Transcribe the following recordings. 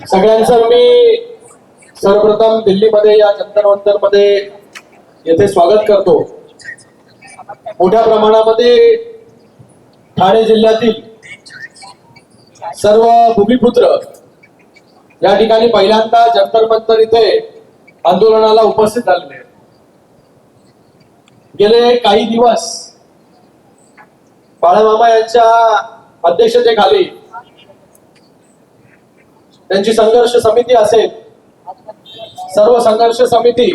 सगळ्यांचं मी सर्वप्रथम दिल्लीमध्ये या जंतर मंतर मध्ये येथे स्वागत करतो। मोठ्या प्रमाणामध्ये ठाणे जिल्ह्यातील सर्व भूमिपुत्र या ठिकाणी पहिल्यांदा जंतर मंतर इथे आंदोलनाला उपस्थित झालेले आहेत। गेले काही दिवस बाळामामा यांच्या अध्यक्षतेखाली त्यांची संघर्ष समिती असेल, सर्व संघर्ष समिती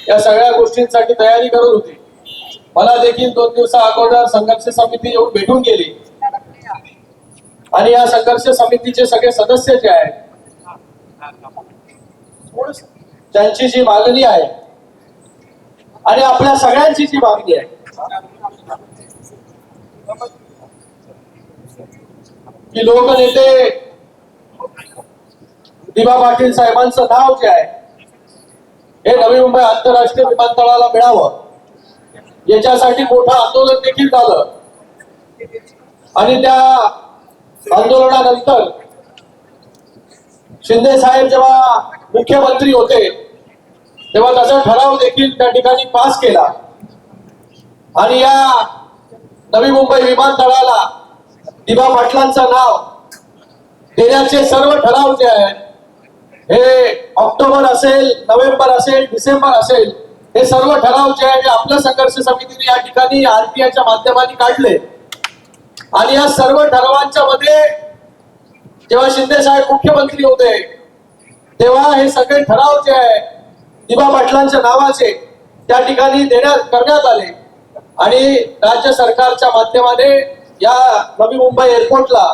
या सगळ्या गोष्टींसाठी तयारी करत होती। मला देखील 2 दिवसा अगोदर संघर्ष समिती येऊन भेटून गेली आणि या संघर्ष समितीचे सगळे सदस्य जे आहेत त्यांची जी मागणी आहे आणि आपल्या सगळ्यांची जी मागणी आहे की लोकनेते दिबा पाटील साहेबांचं नाव जे आहे हे नवी मुंबई आंतरराष्ट्रीय विमानतळाला मिळावं याच्यासाठी मोठं आंदोलन देखील झालं आणि त्या आंदोलनानंतर शिंदे साहेब जेव्हा मुख्यमंत्री होते तेव्हा त्याचा ठराव देखील त्या ठिकाणी पास केला आणि या नवी मुंबई विमानतळाला दिबा पाटलांचं नाव देण्याचे सर्व ठराव जे आहेत हे ऑक्टोबर असेल, नोव्हेंबर असेल, डिसेंबर असेल, हे सर्व ठराव जे आहे आपल्या संघर्ष समितीने या ठिकाणी आरटीआयच्या माध्यमाने काढले आणि या सर्व ठरावांच्या मध्ये जेव्हा शिंदे साहेब मुख्यमंत्री होते तेव्हा हे सगळे ठराव जे आहे दिबा पाटलांच्या नावाचे त्या ठिकाणी करण्यात आले आणि राज्य सरकारच्या माध्यमाने या नवी मुंबई एअरपोर्टला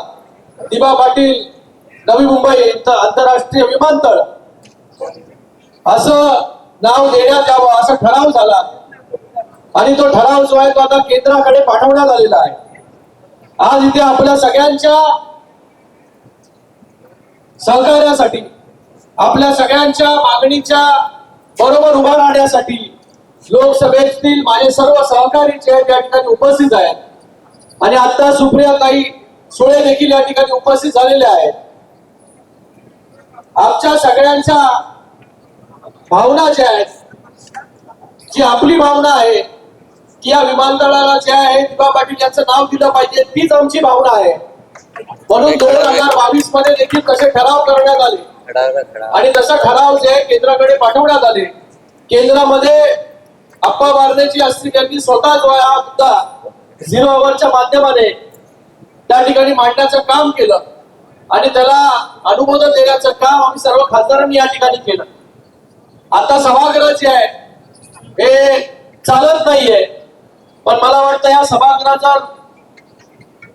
दिबा पाटील नवी मुंबई आंतरराष्ट्रीय विमानतळ असं नाव देण्यात यावं असा ठराव झाला आणि तो ठराव जो आहे तो आता केंद्राकडे पाठवण्यात आलेला आहे। आज इथे आपल्या सगळ्यांच्या सहकार्यासाठी, आपल्या सगळ्यांच्या मागणीच्या बरोबर उभा राहण्यासाठी लोकसभेतील माझे सर्व सहकारी जे आहेत त्या ठिकाणी उपस्थित आहेत आणि आता सुप्रियाताई सुळे देखील या ठिकाणी उपस्थित झालेले आहेत। आमच्या सगळ्यांच्या भावना ज्या आहेत, जी आपली भावना आहे की या विमानतळाला जे आहे दिबा पाटील यांचं नाव दिलं पाहिजे, तीच आमची भावना आहे। म्हणून 2022 मध्ये देखील तसे ठराव करण्यात आले आणि तसा ठराव जे आहे केंद्राकडे पाठवण्यात आले। केंद्रामध्ये अप्पा बारदेजी असतील त्यांनी स्वतः जो हा मुद्दा 0 अवरच्या माध्यमाने त्या ठिकाणी मांडण्याचं काम केलं आणि त्याला अनुमोदन देण्याचं काम आम्ही सर्व खासदारांनी या ठिकाणी केलं। आता सभागृह जे आहे हे चालत नाहीये, पण मला वाटतं या सभागृहाचा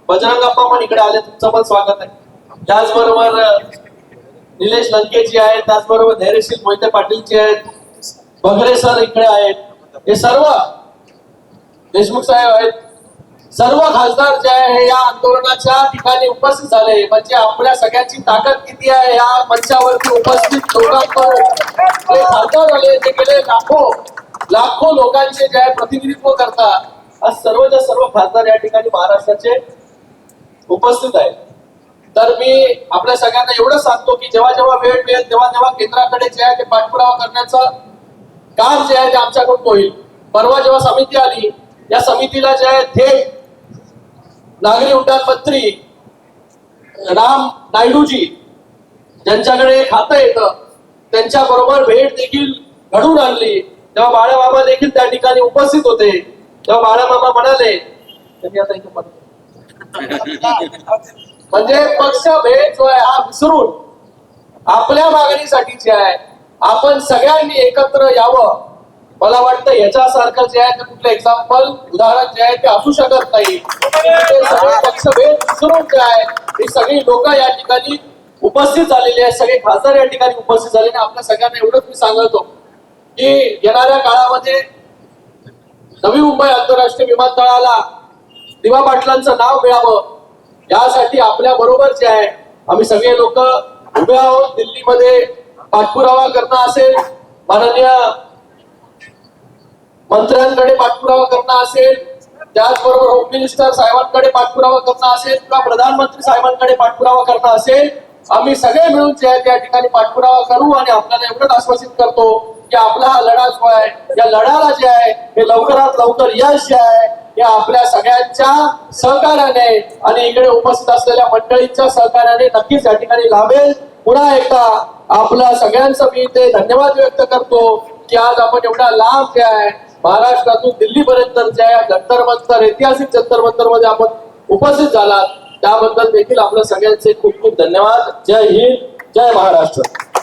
बजरंग अप्पा पण इकडे आले, तुमचं पण स्वागत आहे। त्याचबरोबर निलेश लंकेजी आहेत, त्याचबरोबर धैर्यशील मोहिते पाटील जे आहेत, बगरे सर इकडे आहेत, हे सर्व देशमुख साहेब आहेत, सर्व खासदार जे आहे हे या आंदोलनाच्या ठिकाणी उपस्थित झाले। म्हणजे आपल्या सगळ्यांची ताकद किती आहे या मंचावरती उपस्थित लोकांकडून जे खासदार झाले ते गेले लाखो लोकांचे जे आहे प्रतिनिधित्व करतात। आज सर्व खासदार या ठिकाणी महाराष्ट्राचे उपस्थित आहेत। तर मी आपल्या सगळ्यांना एवढं सांगतो की जेव्हा जेव्हा वेळ मिळेल तेव्हा केंद्राकडे जे आहे ते पाठपुरावा करण्याचं काम जे आहे ते आमच्याकडून होईल। परवा जेव्हा समिती आली, या समितीला जे आहे थेट नागरी उड्डाण मंत्री राम नायडूजी ज्यांच्याकडे खातं येतं त्यांच्या बरोबर भेट देखील घडून आणली। तेव्हा बाळामामा देखील त्या ठिकाणी उपस्थित होते। तेव्हा बाळामामा म्हणाले त्यांनी आता इथे म्हणजे पक्षभेद जो आहे हा विसरून आपल्या मागणीसाठी जे आहे आपण सगळ्यांनी एकत्र यावं। मला वाटतं याच्यासारखं जे आहे ते कुठलं एक्झाम्पल उदाहरण जे आहे ते असू शकत नाही। सगळे पक्षभेद विसरून जे आहे हे सगळी लोक या ठिकाणी उपस्थित झालेली आहेत, सगळे खासदार या ठिकाणी उपस्थित झालेले। आपल्या सगळ्यांना एवढंच मी सांगतो की येणाऱ्या काळामध्ये नवी मुंबई आंतरराष्ट्रीय विमानतळाला दिबा पाटलांचं नाव मिळावं यासाठी आपल्या बरोबर जे आहे आम्ही सगळे लोक उभे आहोत। दिल्लीमध्ये पाठपुरावा करणं असेल, माननीय मंत्र्यांकडे पाठपुरावा करणं असेल, त्याचबरोबर होम मिनिस्टर साहेबांकडे पाठपुरावा करणं असेल किंवा प्रधानमंत्री साहेबांकडे पाठपुरावा करणं असेल, आम्ही सगळे मिळून जे आहे त्या ठिकाणी पाठपुरावा करू आणि आपल्याला एवढंच आश्वासित करतो की आपला हा लढा जो आहे, या लढ्याला जे आहे हे लवकरात लवकर यश जे आहे या आपल्या सगळ्यांच्या सहकार्याने आणि इकडे उपस्थित असलेल्या मंडळींच्या सहकार्याने नक्कीच या ठिकाणी लाभेल. पुन्हा एकदा आपल्या सगळ्यांचं मी ते धन्यवाद व्यक्त करतो की आज आपण एवढा लांब जे आहे महाराष्ट्रातून दिल्लीपर्यंत जे आहे जंतर मंतर, ऐतिहासिक जंतर मंतर मध्ये आपण उपस्थित झालात त्याबद्दल देखील आपल्या सगळ्यांचे खूप खूप धन्यवाद. जय हिंद, जय महाराष्ट्र.